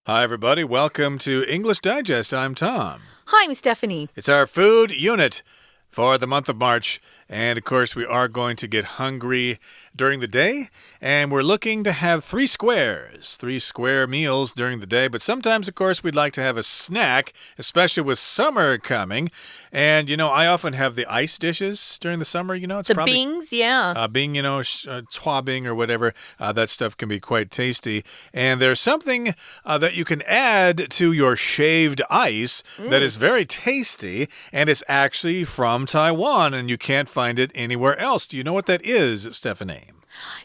Hi, everybody. Welcome to English Digest. I'm Tom. Hi, I'm Stephanie. It's our food unit for the month of March. And, of course, we are going to get hungry during the day. And we're looking to have three square meals during the day. But sometimes, of course, we'd like to have a snack, especially with summer coming. And, I often have the ice dishes during the summer. It's probably bings, yeah. Bing, chua bing or whatever. That stuff can be quite tasty. And there's something that you can add to your shaved ice that is very tasty. And it's actually from Taiwan. And you can't find it anywhere else. Do you know what that is, Stephanie?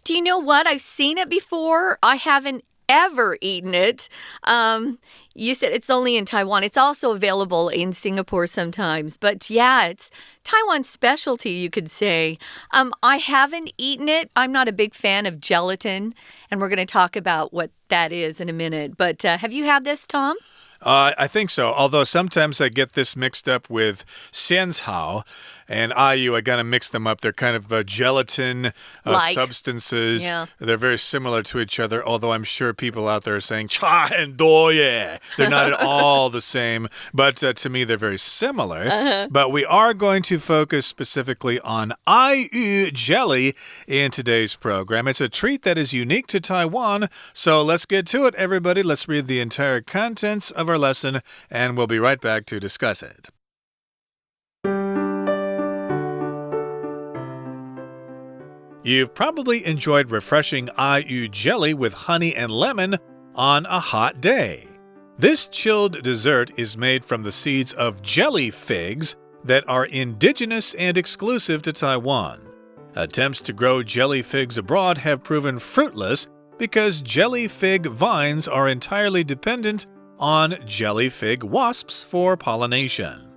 Do you know what? I've seen it before. I haven't ever eaten it. You said it's only in Taiwan. It's also available in Singapore sometimes. But yeah, it's Taiwan's specialty, you could say. I haven't eaten it. I'm not a big fan of gelatin. And we're going to talk about what that is in a minute. But have you had this, Tom? I think so, although sometimes I get this mixed up with xianzhao and ayu. I kind of mix them up. They're kind of gelatin substances. Yeah. They're very similar to each other, although I'm sure people out there are saying, cha and doye. They're not at all the same, but to me, they're very similar. But we are going to focus specifically on ayu jelly in today's program. It's a treat that is unique to Taiwan, so let's get to it, everybody. Let's read the entire contents of our lesson, and we'll be right back to discuss it. You've probably enjoyed refreshing ayu jelly with honey and lemon on a hot day. This chilled dessert is made from the seeds of jelly figs that are indigenous and exclusive to Taiwan. Attempts to grow jelly figs abroad have proven fruitless because jelly fig vines are entirely dependent on jelly fig wasps for pollination.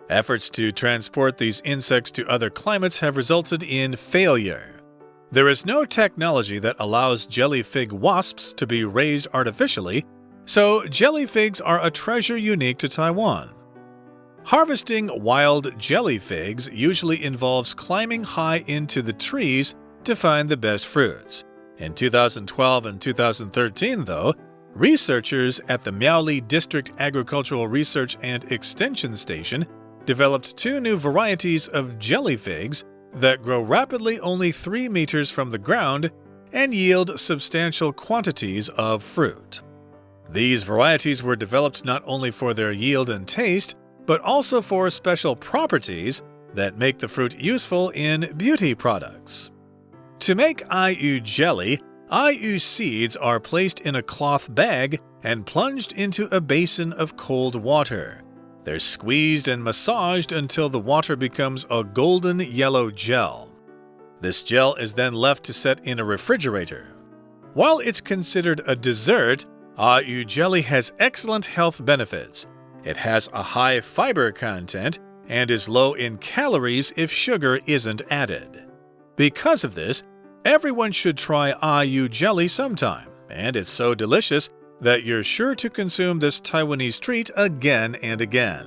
Efforts to transport these insects to other climates have resulted in failure. There is no technology that allows jelly fig wasps to be raised artificially, so jelly figs are a treasure unique to Taiwan. Harvesting wild jelly figs usually involves climbing high into the trees to find the best fruits. In 2012 and 2013, though, researchers at the Miaoli District Agricultural Research and Extension Station developed two new varieties of jelly figs that grow rapidly only 3 meters from the ground and yield substantial quantities of fruit. These varieties were developed not only for their yield and taste, but also for special properties that make the fruit useful in beauty products. To make ayu jelly, ayu seeds are placed in a cloth bag and plunged into a basin of cold water. They're squeezed and massaged until the water becomes a golden yellow gel. This gel is then left to set in a refrigerator. While it's considered a dessert, ayu jelly has excellent health benefits. It has a high fiber content and is low in calories if sugar isn't added. Because of this, everyone should try ayu jelly sometime, and it's so delicious that you're sure to consume this Taiwanese treat again and again.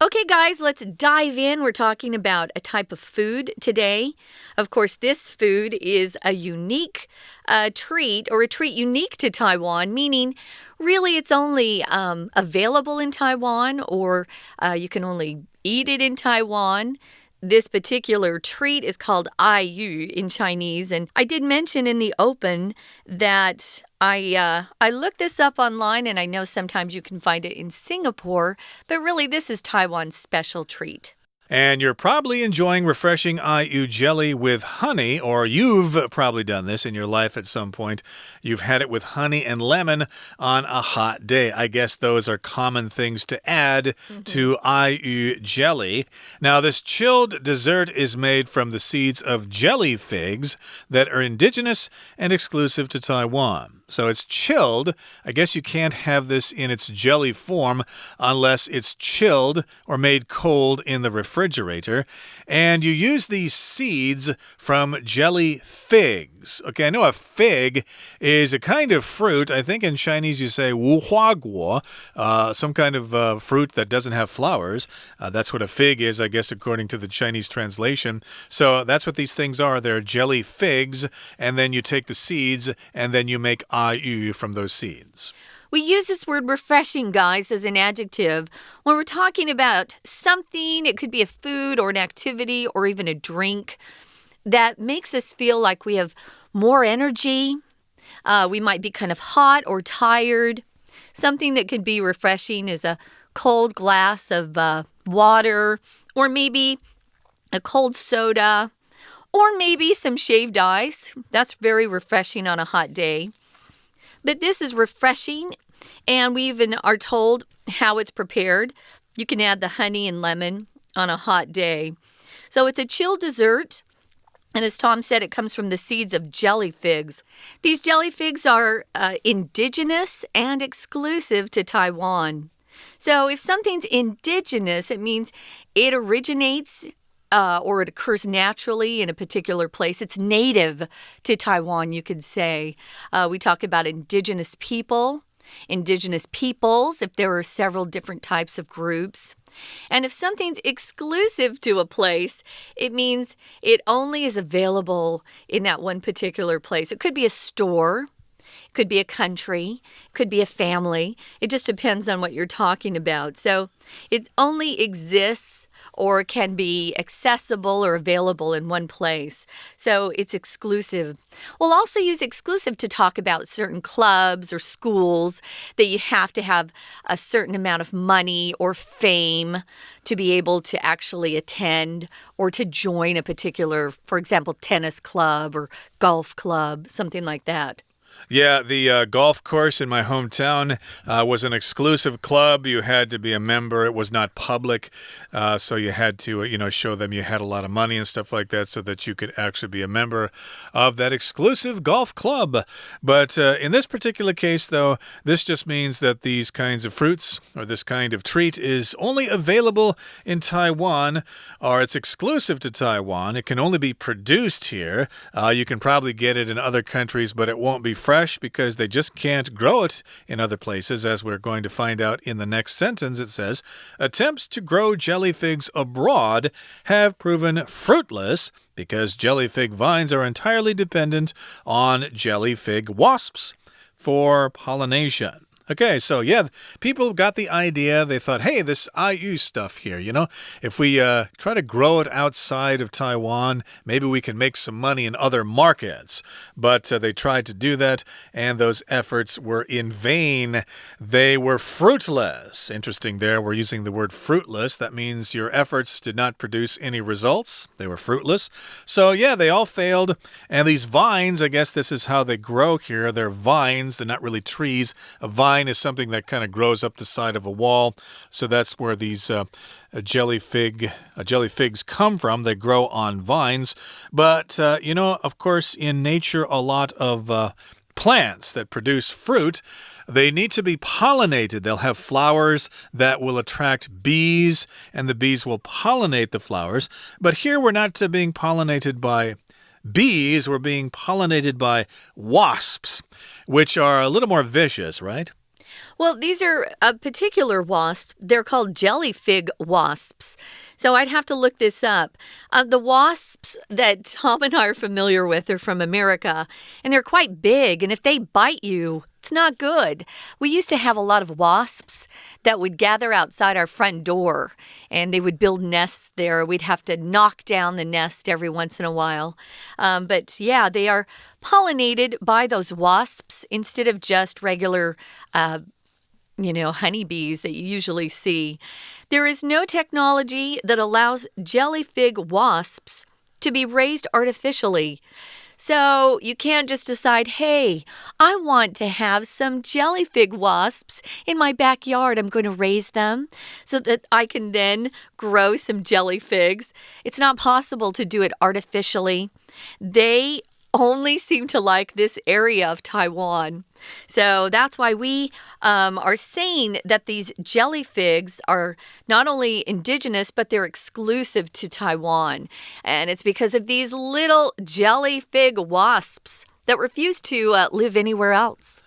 Okay, guys, let's dive in. We're talking about a type of food today. Of course, this food is a unique treat, or a treat unique to Taiwan, meaning really it's only available in Taiwan, or you can only eat it in Taiwan. This particular treat is called ayu in Chinese, and I did mention in the open that I looked this up online, and I know sometimes you can find it in Singapore, but really this is Taiwan's special treat. And you're probably enjoying refreshing ayu jelly with honey, or you've probably done this in your life at some point. You've had it with honey and lemon on a hot day. I guess those are common things to add to ayu jelly. Now, this chilled dessert is made from the seeds of jelly figs that are indigenous and exclusive to Taiwan. So it's chilled. I guess you can't have this in its jelly form unless it's chilled or made cold in the refrigerator. And you use these seeds from jelly figs. figs. Okay, I know a fig is a kind of fruit. I think in Chinese you say 无花果, some kind of fruit that doesn't have flowers. That's what a fig is, I guess, according to the Chinese translation. So that's what these things are. They're jelly figs, and then you take the seeds, and then you make yu from those seeds. We use this word refreshing, guys, as an adjective when we're talking about something. It could be a food or an activity or even a drink that makes us feel like we have more energy. We might be kind of hot or tired. Something that can be refreshing is a cold glass of water, or maybe a cold soda, or maybe some shaved ice. That's very refreshing on a hot day. But this is refreshing, and we even are told how it's prepared. You can add the honey and lemon on a hot day. So it's a chilled dessert, and as Tom said, it comes from the seeds of jelly figs. These jelly figs are indigenous and exclusive to Taiwan. So if something's indigenous, it means it originates or it occurs naturally in a particular place. It's native to Taiwan, you could say. We talk about indigenous people, indigenous peoples, if there are several different types of groups. And if something's exclusive to a place, it means it only is available in that one particular place. It could be a store. It could be a country, it could be a family. It just depends on what you're talking about. So it only exists or can be accessible or available in one place. So it's exclusive. We'll also use exclusive to talk about certain clubs or schools that you have to have a certain amount of money or fame to be able to actually attend or to join a particular, for example, tennis club or golf club, something like that. Yeah, the golf course in my hometown was an exclusive club. You had to be a member. It was not public, so you had to, show them you had a lot of money and stuff like that so that you could actually be a member of that exclusive golf club. But in this particular case, though, this just means that these kinds of fruits or this kind of treat is only available in Taiwan, or it's exclusive to Taiwan. It can only be produced here. You can probably get it in other countries, but it won't be fresh because they just can't grow it in other places, as we're going to find out in the next sentence. It says, attempts to grow jelly figs abroad have proven fruitless because jelly fig vines are entirely dependent on jelly fig wasps for pollination. Okay, so yeah, people got the idea. They thought, hey, this IU stuff here, if we try to grow it outside of Taiwan, maybe we can make some money in other markets. But they tried to do that, and those efforts were in vain. They were fruitless. Interesting there, we're using the word fruitless. That means your efforts did not produce any results. They were fruitless. So yeah, they all failed. And these vines, I guess this is how they grow here. They're vines. They're not really trees. A vine is something that kind of grows up the side of a wall. So that's where these jelly figs come from. They grow on vines. But, of course, in nature, a lot of plants that produce fruit, they need to be pollinated. They'll have flowers that will attract bees, and the bees will pollinate the flowers. But here we're not being pollinated by bees. We're being pollinated by wasps, which are a little more vicious, right? Well, these are a particular wasp. They're called jelly fig wasps. So I'd have to look this up. The wasps that Tom and I are familiar with are from America, and they're quite big. And if they bite you, it's not good. We used to have a lot of wasps that would gather outside our front door, and they would build nests there. We'd have to knock down the nest every once in a while. But yeah, they are pollinated by those wasps instead of just regular honeybees that you usually see. There is no technology that allows jelly fig wasps to be raised artificially. So you can't just decide, hey, I want to have some jelly fig wasps in my backyard. I'm going to raise them so that I can then grow some jelly figs. It's not possible to do it artificially. They only seem to like this area of Taiwan. So that's why we are saying that these jelly figs are not only indigenous, but they're exclusive to Taiwan. And it's because of these little jelly fig wasps that refuse to live anywhere else.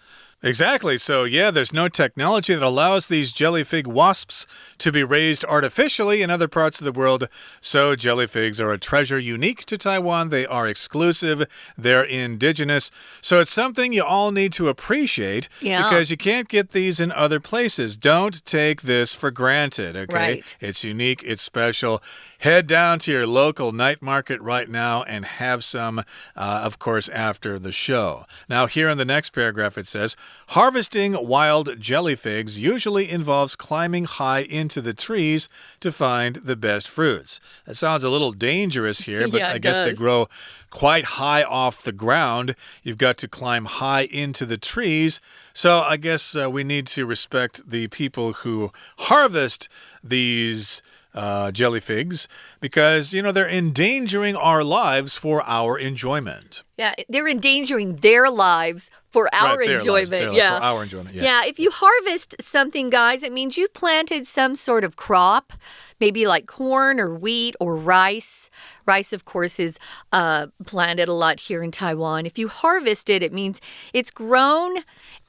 Exactly. So, yeah, there's no technology that allows these jelly fig wasps to be raised artificially in other parts of the world. So, jelly figs are a treasure unique to Taiwan. They are exclusive. They're indigenous. So, it's something you all need to appreciate because you can't get these in other places. Don't take this for granted, okay? Right. It's unique. It's special. Head down to your local night market right now and have some, of course, after the show. Now, here in the next paragraph, it says, harvesting wild jelly figs usually involves climbing high into the trees to find the best fruits. That sounds a little dangerous here, but I guess they grow quite high off the ground. You've got to climb high into the trees. So I guess we need to respect the people who harvest these jelly figs because, they're endangering our lives for our enjoyment. Yeah, they're endangering their lives for our enjoyment. For our enjoyment, yeah, if you harvest something, guys, it means you planted some sort of crop, maybe like corn or wheat or rice. Rice, of course, is planted a lot here in Taiwan. If you harvest it, it means it's grown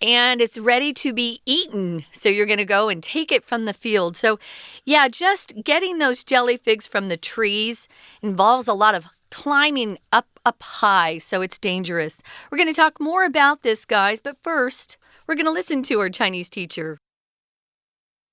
and it's ready to be eaten. So you're going to go and take it from the field. So, yeah, just getting those jelly figs from the trees involves a lot of climbing up high, so it's dangerous. We're going to talk more about this, guys, but first, we're going to listen to our Chinese teacher.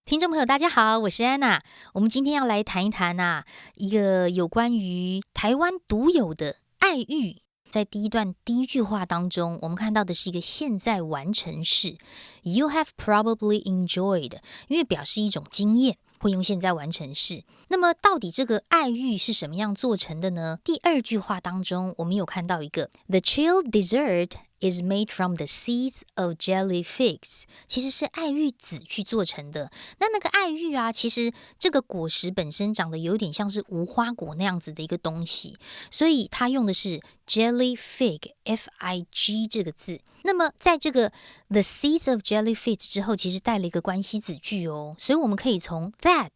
听众朋友大家好，我是安娜。我们今天要来谈一谈一个有关于台湾独有的爱玉。在第一句话当中，我们看到的是一个现在完成式 You have probably enjoyed， 因为表示一种经验，会用现在完成式。那么到底这个爱玉是什么样做成的呢？第二句话当中，我们有看到一个 The chilled dessert is made from the seeds of jelly figs， 其实是爱玉籽去做成的。那个爱玉其实这个果实本身长得有点像是无花果那样子的一个东西，所以它用的是 jelly fig F-I-G 这个字。那么在这个 the seeds of jelly figs 之后，其实带了一个关系子句哦，所以我们可以从 that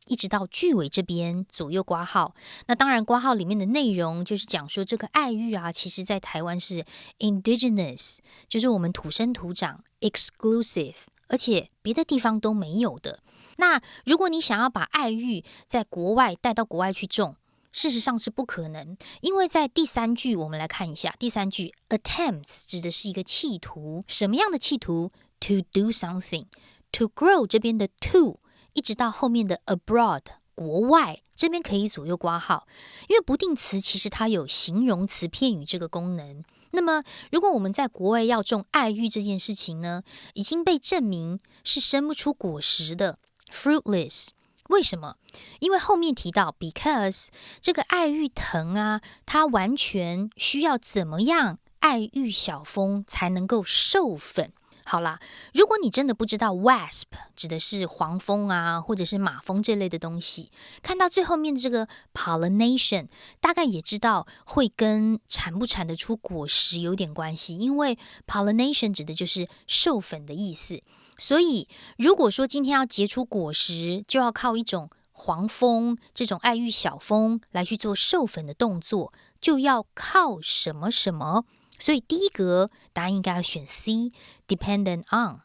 一直到句尾这边左右括号。那当然括号里面的内容就是讲说这个爱玉其实在台湾是 indigenous， 就是我们土生土长 exclusive， 而且别的地方都没有的。那如果你想要把爱玉在国外带到国外去种，事实上是不可能，因为在第三句我们来看一下，第三句 attempts 指的是一个企图，什么样的企图 to do something， to grow 这边的 to一直到后面的 abroad 国外，这边可以左右括号，因为不定词其实它有形容词片语这个功能。那么如果我们在国外要种爱玉这件事情呢，已经被证明是生不出果实的 fruitless。为什么？因为后面提到 because 这个爱玉藤它完全需要怎么样爱玉小蜂才能够授粉。好啦，如果你真的不知道 wasp 指的是黄蜂或者是马蜂这类的东西，看到最后面的这个 pollination 大概也知道会跟产不产得出果实有点关系，因为 pollination 指的就是授粉的意思。所以如果说今天要结出果实，就要靠一种黄蜂这种爱玉小蜂来去做授粉的动作，就要靠什么什么。所以第一格答案应该要选 C dependent on。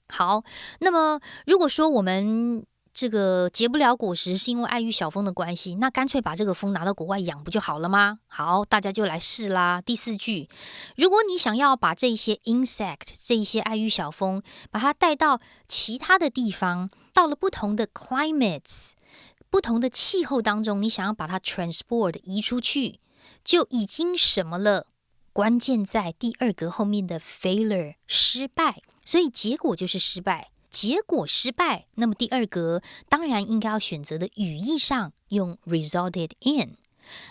好，那么如果说我们这个结不了果实是因为爱玉小蜂的关系，那干脆把这个蜂拿到国外养不就好了吗？好，大家就来试啦。第四句，如果你想要把这些 insect 这一些爱玉小蜂把它带到其他的地方，到了不同的 climates 不同的气候当中，你想要把它 transport 移出去，就已经什么了？关键在第二格后面的 failure 失败，所以结果就是失败。结果失败，那么第二格当然应该要选择的语义上用 resulted in。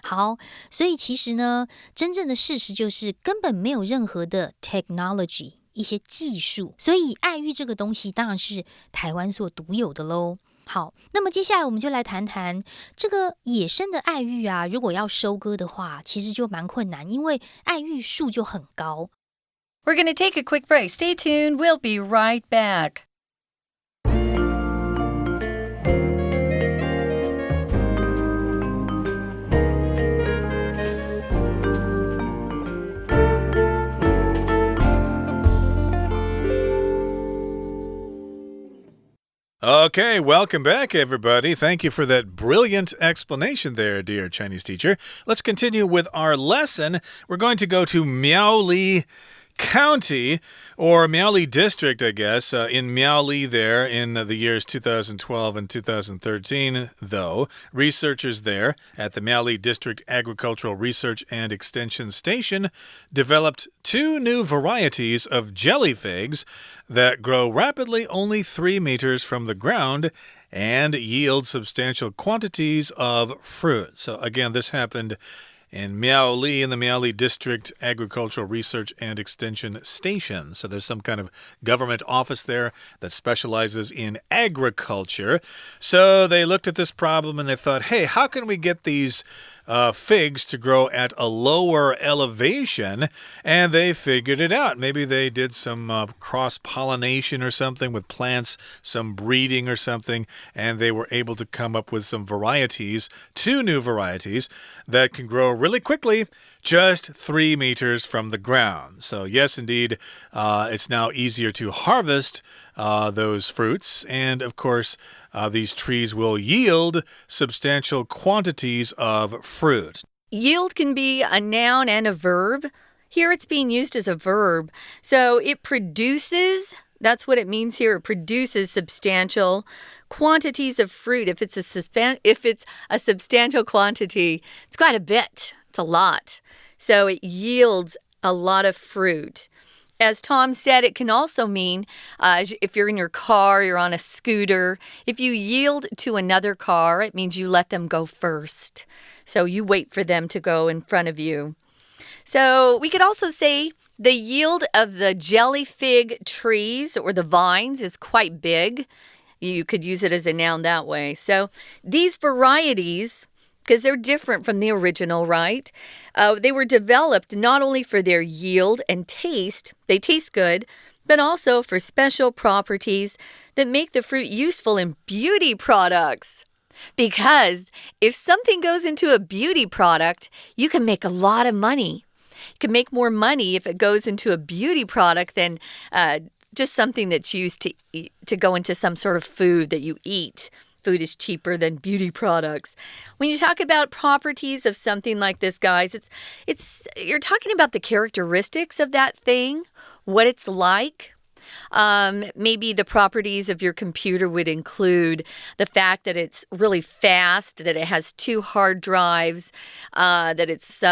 好，所以其实呢，真正的事实就是根本没有任何的 technology 一些技术，所以爱玉这个东西当然是台湾所独有的咯。好，那么接下来我们就来谈谈这个野生的爱玉啊，如果要收割的话，其实就蛮困难，因为爱玉树就很高。We're going to take a quick break. Stay tuned. We'll be right back. Okay, welcome back, everybody. Thank you for that brilliant explanation there, dear Chinese teacher. Let's continue with our lesson. We're going to go to Miaoli County, or Miaoli District, I guess, in Miaoli there in the years 2012 and 2013, though. Researchers there at the Miaoli District Agricultural Research and Extension Station developed 2 new varieties of jelly figs that grow rapidly only 3 meters from the ground and yield substantial quantities of fruit. So again, this happened in Miaoli, in the Miaoli District Agricultural Research and Extension Station. So there's some kind of government office there that specializes in agriculture. So they looked at this problem and they thought, hey, how can we get these figs to grow at a lower elevation? And they figured it out. Maybe they did some cross-pollination or something with plants, some breeding or something, and they were able to come up with some varieties, 2 new varieties that can grow really quickly, just 3 meters from the ground. So yes, indeed, it's now easier to harvest those fruits. And of course, these trees will yield substantial quantities of fruit. Yield can be a noun and a verb. Here it's being used as a verb. So it produces, that's what it means here. It produces substantial quantities of fruit. If it's a substantial quantity, it's quite a bit. It's a lot. So it yields a lot of fruit. As Tom said, it can also mean if you're in your car, you're on a scooter. If you yield to another car, it means you let them go first. So you wait for them to go in front of you. So we could also say the yield of the jelly fig trees or the vines is quite big. You could use it as a noun that way. So these varieties, because they're different from the original, right? They were developed not only for their yield and taste, they taste good, but also for special properties that make the fruit useful in beauty products. Because if something goes into a beauty product, you can make a lot of money. You can make more money if it goes into a beauty product than just something that's used to go into some sort of food that you eat. Food is cheaper than beauty products. When you talk about properties of something like this, guys, you're talking about the characteristics of that thing, what it's like. Maybe the properties of your computer would include the fact that it's really fast, that it has 2 hard drives, that it's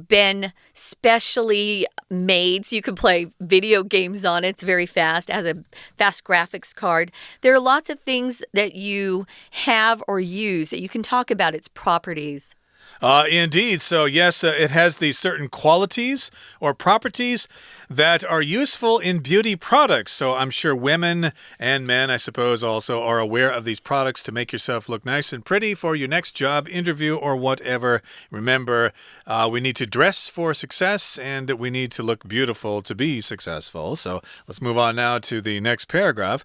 been specially made so you can play video games on it. It's very fast. It has a fast graphics card. There are lots of things that you have or use that you can talk about its properties. Indeed. So yes, it has these certain qualities or properties that are useful in beauty products. So I'm sure women and men, I suppose, also are aware of these products to make yourself look nice and pretty for your next job interview or whatever. Remember, we need to dress for success and we need to look beautiful to be successful. So let's move on now to the next paragraph.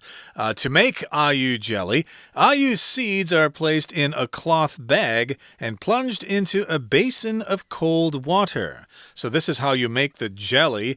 To make ayu jelly, ayu seeds are placed in a cloth bag and plunged into a basin of cold water. So this is how you make the jelly.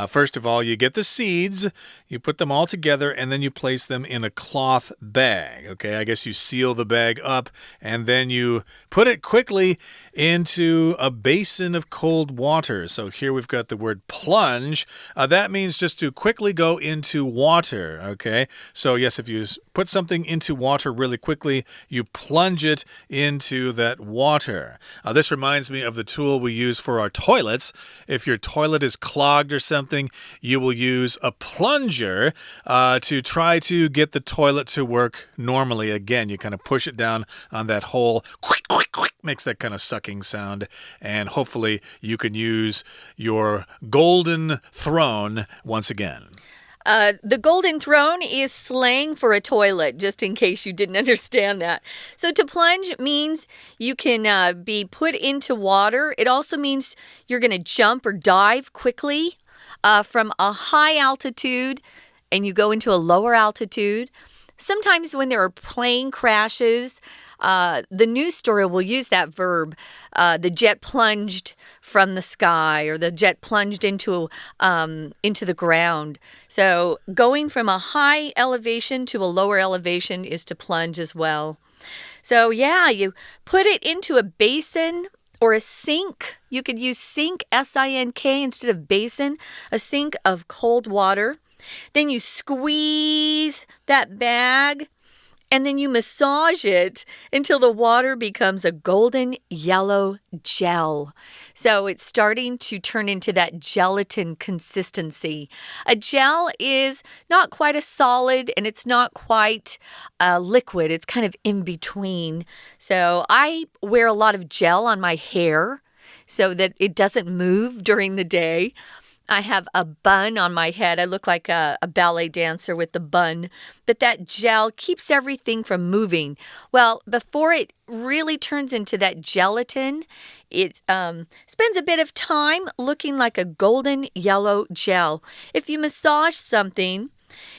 First of all, you get the seeds, you put them all together, and then you place them in a cloth bag. Okay, I guess you seal the bag up, and then you put it quickly into a basin of cold water. So here we've got the word plunge. That means just to quickly go into water. Okay, so yes, if you put something into water really quickly, you plunge it into that water. This reminds me of the tool we use for our toilets. If your toilet is clogged or something, you will use a plunger to try to get the toilet to work normally. Again, you kind of push it down on that hole. Quick, quick, quick, makes that kind of sucking sound. And hopefully you can use your golden throne once again. The golden throne is slang for a toilet, just in case you didn't understand that. So to plunge means you can be put into water. It also means you're going to jump or dive quickly from a high altitude and you go into a lower altitude. Sometimes when there are plane crashes, the news story will use that verb. The jet plunged from the sky, or the jet plunged into the ground. So going from a high elevation to a lower elevation is to plunge as well. So yeah, you put it into a basin or a sink. You could use sink, S-I-N-K, instead of basin, a sink of cold water. Then you squeeze that bag, and then you massage it until the water becomes a golden yellow gel. So it's starting to turn into that gelatin consistency. A gel is not quite a solid, and it's not quite a liquid. It's kind of in between. So I wear a lot of gel on my hair so that it doesn't move during the day. I have a bun on my head. I look like a ballet dancer with the bun. But that gel keeps everything from moving. Well, before it really turns into that gelatin, it spends a bit of time looking like a golden yellow gel. If you massage something,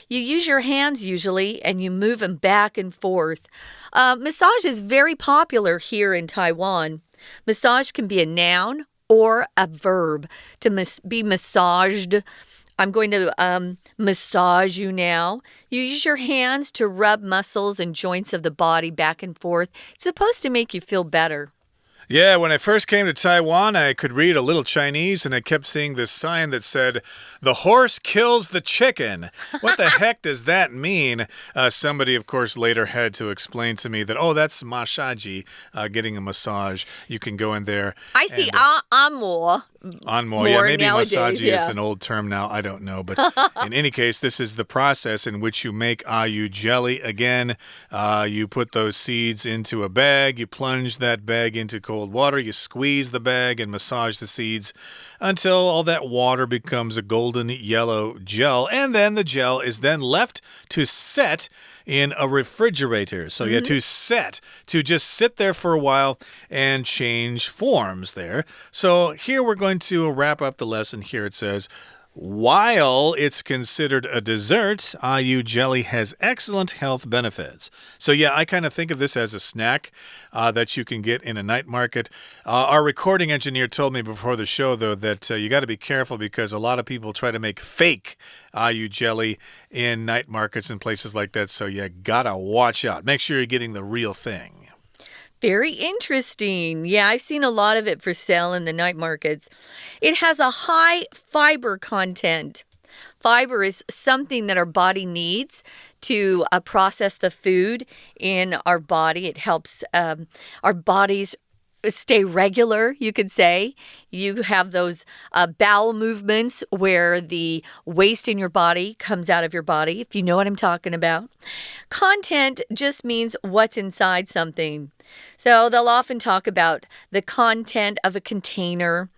you use your hands usually, and you move them back and forth. Massage is very popular here in Taiwan. Massage can be a noun or a verb. To be massaged. I'm going to massage you now. You use your hands to rub muscles and joints of the body back and forth. It's supposed to make you feel better. Yeah, when I first came to Taiwan, I could read a little Chinese, and I kept seeing this sign that said, "The horse kills the chicken." What the heck does that mean? Somebody, of course, later had to explain to me that, oh, that's massaji, getting a massage. You can go in there. I see anmo. Anmo, yeah, maybe nowadays, massaji is an old term now. I don't know. But in any case, this is the process in which you make ayu jelly. Again, you put those seeds into a bag. You plunge that bag into cold water. You squeeze the bag and massage the seeds until all that water becomes a golden yellow gel. And then the gel is then left to set in a refrigerator. So yeah, to set, to just sit there for a while and change forms there. So here we're going to wrap up the lesson. Here it says, while it's considered a dessert, ayu jelly has excellent health benefits. So yeah, I kind of think of this as a snack that you can get in a night market. Our recording engineer told me before the show, though, that you got to be careful because a lot of people try to make fake ayu jelly in night markets and places like that. So you gotta watch out. Make sure you're getting the real thing. Very interesting. Yeah, I've seen a lot of it for sale in the night markets. It has a high fiber content. Fiber is something that our body needs to process the food in our body. It helps our bodies stay regular, you could say. You have those bowel movements where the waste in your body comes out of your body, if you know what I'm talking about. Content just means what's inside something. So they'll often talk about the content of a container.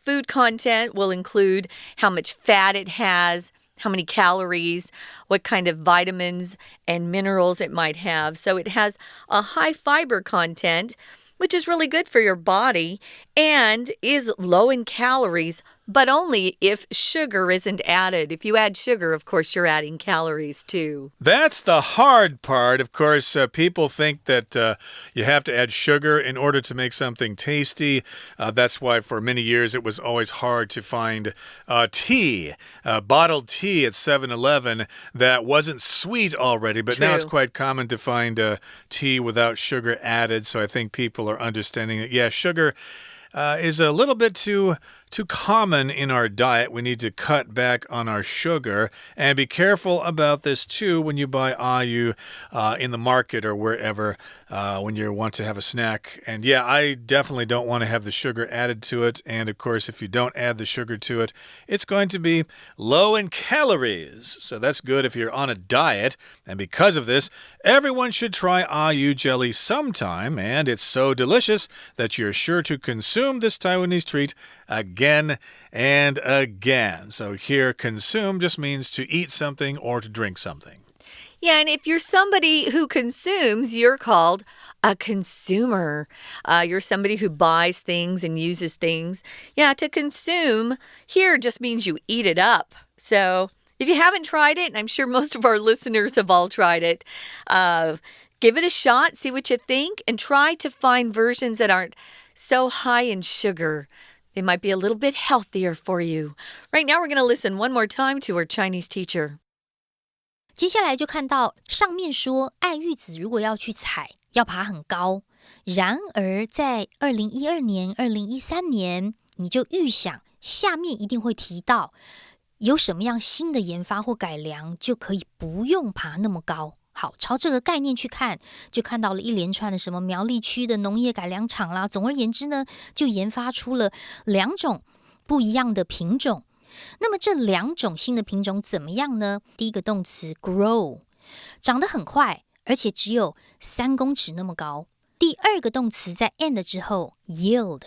Food content will include how much fat it has, how many calories, what kind of vitamins and minerals it might have. So it has a high fiber content, which is really good for your body and is low in calories, but only if sugar isn't added. If you add sugar, of course, you're adding calories too. That's the hard part. Of course, people think that you have to add sugar in order to make something tasty. That's why for many years it was always hard to find tea, bottled tea at 7-Eleven that wasn't sweet already. But now it's quite common to find tea without sugar added. So I think people are understanding that, yeah, sugar is a little bit too common in our diet. We need to cut back on our sugar. And be careful about this too when you buy ayu in the market or wherever when you want to have a snack. And yeah, I definitely don't want to have the sugar added to it. And of course, if you don't add the sugar to it, it's going to be low in calories. So that's good if you're on a diet. And because of this, everyone should try ayu jelly sometime. And it's so delicious that you're sure to consume this Taiwanese treat again again and again. So here, consume just means to eat something or to drink something.Yeah, and if you're somebody who consumes, you're called a consumer. You're somebody who buys things and uses things. Yeah, to consume here just means you eat it up. So if you haven't tried it, and I'm sure most of our listeners have all tried it, give it a shot, see what you think, and try to find versions that aren't so high in sugar. They might be a little bit healthier for you. Right now, we're going to listen one more time to our Chinese teacher.接下来就看到上面说爱玉子如果要去采要爬很高，然而在2012年、2013年你就预想下面一定会提到有什么样新的研发或改良就可以不用爬那么高。好，朝这个概念去看，就看到了一连串的什么苗栗区的农业改良场啦。总而言之呢，就研发出了2种不一样的品种。那么这2种新的品种怎么样呢？第一个动词 grow 长得很快，而且只有3公尺那么高。第二个动词在 and 之后 yield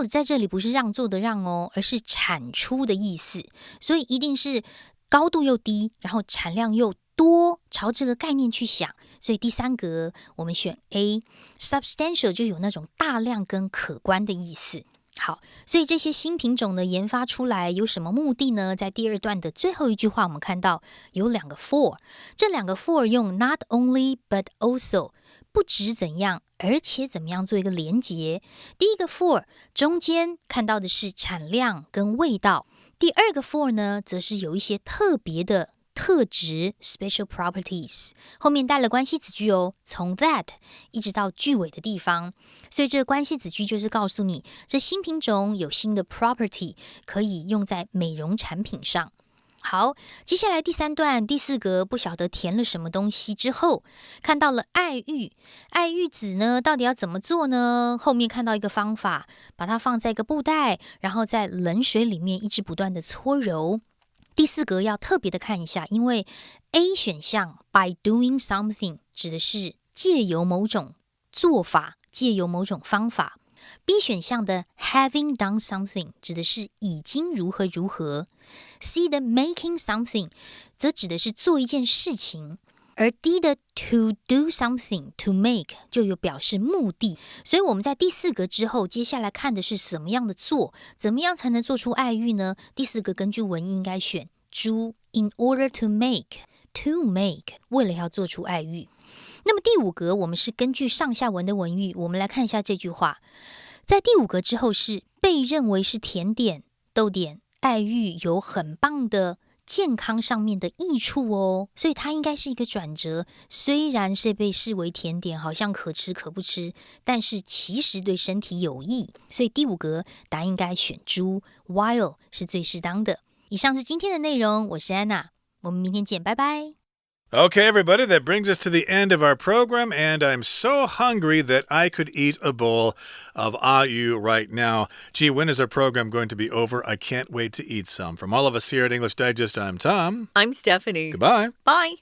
在这里不是让座的让哦，而是产出的意思，所以一定是高度又低，然后产量又多，朝这个概念去想。所以第3格我们选 A， substantial 就有那种大量跟可观的意思。好，所以这些新品种呢研发出来有什么目的呢？在第2段的最后一句话我们看到有2个 for， 这2个 for 用 not only but also 不止怎样而且怎么样做一个连结。第一个 for 中间看到的是产量跟味道，第2个 for 呢则是有一些特别的特质 special properties， 后面带了关系子句哦，从 that 一直到句尾的地方，所以这个关系子句就是告诉你这新品种有新的 property 可以用在美容产品上。好，接下来第3段第4格不晓得填了什么东西之后，看到了爱玉子呢到底要怎么做呢？后面看到一个方法，把它放在一个布袋，然后在冷水里面一直不断的搓揉。第4格要特别的看一下，因为 A 选项 by doing something 指的是借由某种做法，借由某种方法。B 选项的 having done something 指的是已经如何如何。C 的 making something 则指的是做一件事情。而 D 的 to do something to make 就有表示目的，所以我们在第4格之后，接下来看的是什么样的做，怎么样才能做出爱玉呢？第4格根据文意应该选猪 in order to make 为了要做出爱玉。那么第5格我们是根据上下文的文意，我们来看一下这句话，在第5格之后是被认为是甜点逗点爱玉有很棒的健康上面的益处哦，所以它应该是一个转折。虽然是被视为甜点，好像可吃可不吃，但是其实对身体有益，所以第5格答案应该选猪 while 是最适当的。以上是今天的内容，我是安娜，我们明天见，拜拜。Okay, everybody, that brings us to the end of our program, and I'm so hungry that I could eat a bowl of ayu right now. Gee, when is our program going to be over? I can't wait to eat some. From all of us here at English Digest, I'm Tom. I'm Stephanie. Goodbye. Bye.